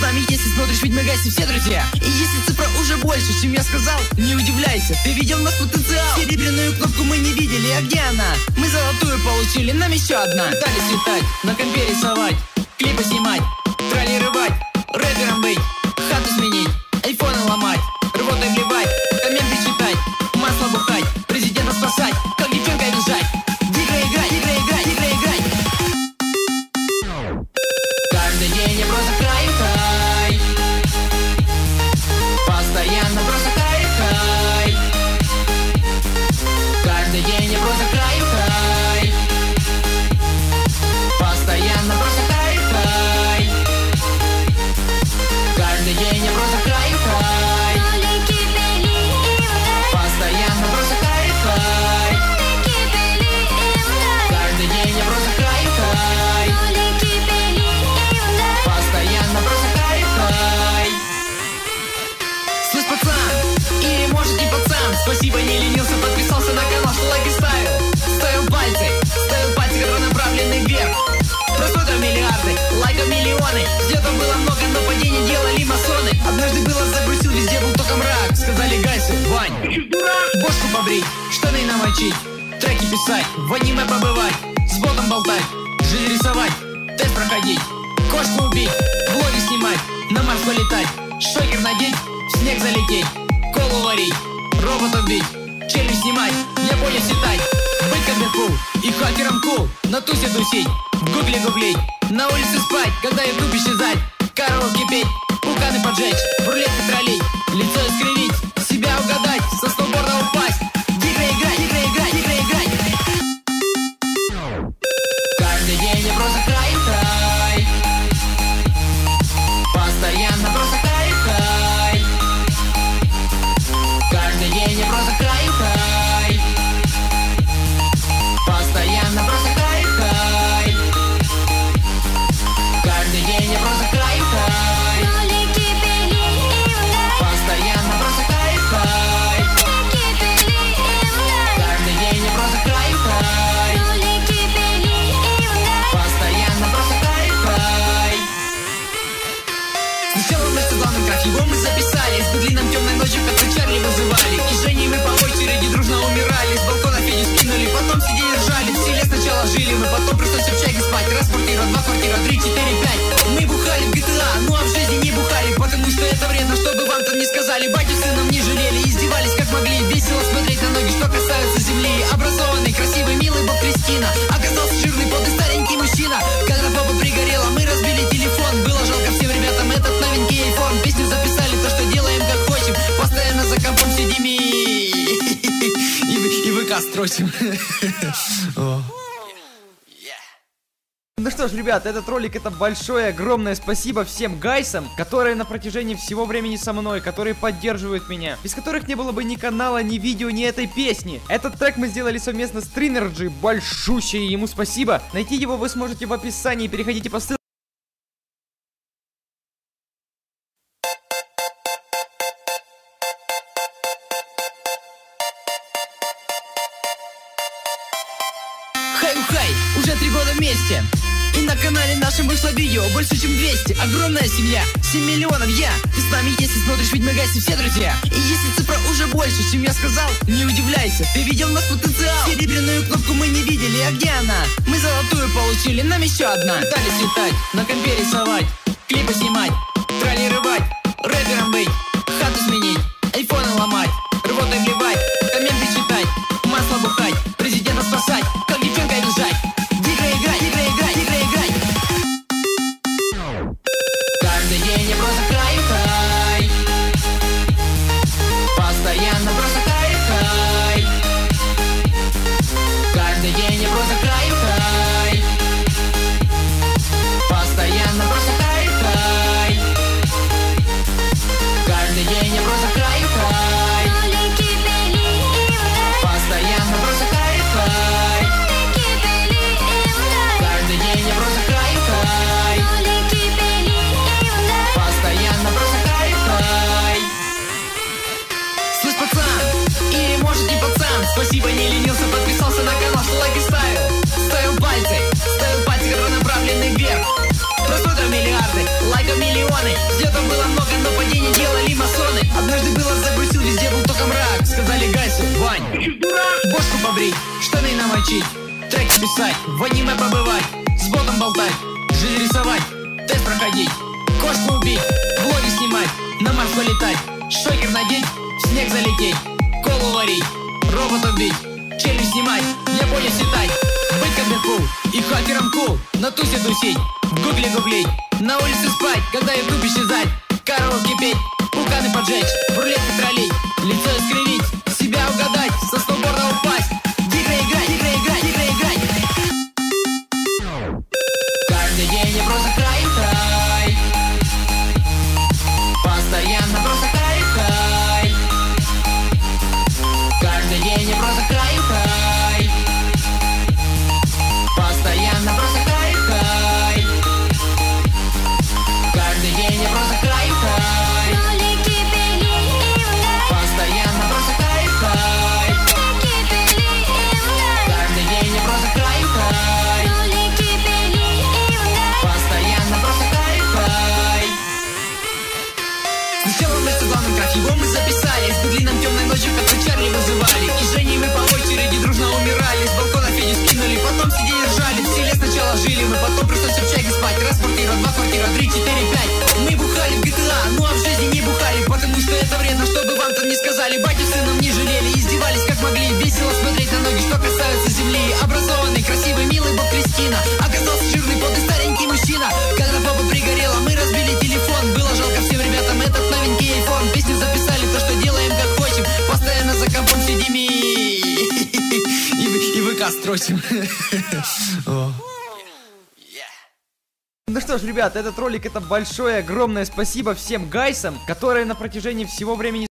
нами, если смотришь, ведь мы гасим все, друзья. И если цифра уже больше, чем я сказал, не удивляйся, ты видел наш потенциал. Серебряную кнопку мы не видели, а где она? Мы золотую получили, нам еще одна. Пытались летать, на компе рисовать, клипы снимать, тролли рыбать, рэпером быть, хату сменить, айфоны ломать, рвотой вливать, комменты читать, масло бухать, президента спасать, как девчонка бежать. Игры играть, игры играть, игры играть. Каждый день я просто хай-хай, постоянно просто хай-хай. Каждый день я просто хай-хай, постоянно просто хай-хай. Каждый день я просто хай-хай, постоянно просто хай-хай. Каждый день я просто хай-хай, постоянно просто хай-хай. Слышь, пацан, или может не пацан, спасибо, не ленился, подписался на канал, что лайки ставил пальцы, которые направлены вверх. Просмотров миллиарды, лайков миллионы, взлетов было много, но падений делали масоны. Однажды было забрусил, везде был только мрак. Сказали Гайсу: Вань, бошку побрить, штаны намочить, треки писать, в аниме побывать, с ботом болтать, жизнь рисовать, тест проходить, кошку убить, влоги снимать, на Марс полетать, шокер надеть, в снег залететь, колу варить, роботов бить, челюсть снимать, в Японию считать, быть как Дэдпул и хакером кул, на тусе тусить, в гугле гуглить, на улице спать, когда ютуб исчезать, корову кипеть, пуканы поджечь, в рулетке троллить, лицо искривить, себя угадать, со сноуборда упасть, игры играть, игры играть, игры играть. Каждый день я просто хай-хай, постоянно просто хай-хай. Каждый день я просто хай-хай, постоянно просто хай-хай. Каждый день я просто хай-хай, постоянно просто хай-хай. Каждый день я просто хай-хай, постоянно просто хай-хай. Сначала вместо главным крах его мы записали, с быдлином темной ночью как Чарли вызывали, и Женей мы по очереди дружно умирали, с балкона Федю скинули, потом сидели ржали. В селе сначала жили мы, потом просто все в чайке спать. Раз квартира, два квартира, 3, 4, 5. Мы бухали в GTA, ну а в жизни не бухали, потому что это вредно, чтобы вам там не сказали. Батю с сыном не жалели, издевались как могли, весело смотреть на ноги, что касаются земли. Образованный, красивый, милый бог Кристина, оказался жирный, потный, старенький мужчина. Когда папа пригорела, мы разбили телефон, было жалко всем ребятам этот новенький айфон. Песню записали, то что делаем как хотим, постоянно за компом сидим и ВК строчим. Ну что ж, ребят, этот ролик — это большое, огромное спасибо всем гайсам, которые на протяжении всего времени со мной, которые поддерживают меня, без которых не было бы ни канала, ни видео, ни этой песни. Этот трек мы сделали совместно с Trinergy, большущее ему спасибо. Найти его вы сможете в описании, переходите по ссылке. Хай-хай, уже 3 года вместе. И на канале нашем вышло видео больше чем 200. Огромная семья, 7 миллионов я. Ты с нами, если смотришь, ведь мы гасим все, друзья. И если цифра уже больше, чем я сказал, не удивляйся, ты видел наш потенциал. Серебряную кнопку мы не видели, а где она? Мы золотую получили, нам еще одна. Пытались летать, на компе рисовать, клипы снимать, тролли рыбать, рэпером быть, хату сменить, айфоны ломать, рвотой вливать, комменты читать, масло бухать, президента спасать, как девчонка бежать. Игры играть, игры играть, игры играть. Каждый день я просто хай-хай, постоянно просто хай-хай. Каждый день я просто хай-хай, постоянно просто хай-хай. телефоны. Взлетов было много, но падений делали масоны. Однажды было забрусил, везде был только мрак. Сказали Гайсу: Вань, бошку побрить, штаны намочить, треки писать, в аниме побывать, с ботом болтать, жизнь рисовать, тест проходить, кошку убить, влоги снимать, на Марс полетать, шокер надеть, в снег залететь, колу варить, робот убить, челюсть снимать, в Японию светать, быть как Дэдпул и хакером кул, на тусе тусить, в гугле гуглить, на улице спать, когда ютуб исчезать, корову кипеть, пуканы поджечь, в рулетке троллить, лицо искривить, себя угадать, со сноуборда упасть, в игры играть, игры играть, игры играть. Каждый день я просто хай-хай, постоянно просто хай-хай. Каждый день я просто хай-хай, постоянно просто хай-хай. Каждый день я просто хай-хай, постоянно просто хай-хай. Каждый день я просто хай-хай, постоянно просто хай-хай. Сначала вместо главным крах его мы записали, с быдлином темной ночью как-то Чарли вызывали, и Женей мы по очереди дружно умирали, с балкона Федю скинули, потом сидели ржали. В селе сначала жили мы, потом просто все в чайке спать. Раз квартира, два квартира, 3, 4, 5. Мы бухали в GTA, ну а в жизни не бухали, потому что это вредно, чтобы вам там не сказали. Батю с сыном не жалели, издевались как могли. Весело смотреть на ноги, что касаются земли. Образованный, красивый, милый бог Кристина оказался жирный, потный, старенький мужчина. Когда папа пригорела, мы разбили телефон. Было жалко всем ребятам этот новенький iPhone. Песню записали, то что делаем как хотим, постоянно за компом сидим и ВК строчим. Ну что ж, ребят, этот ролик — это большое, огромное спасибо всем гайсам, которые на протяжении всего времени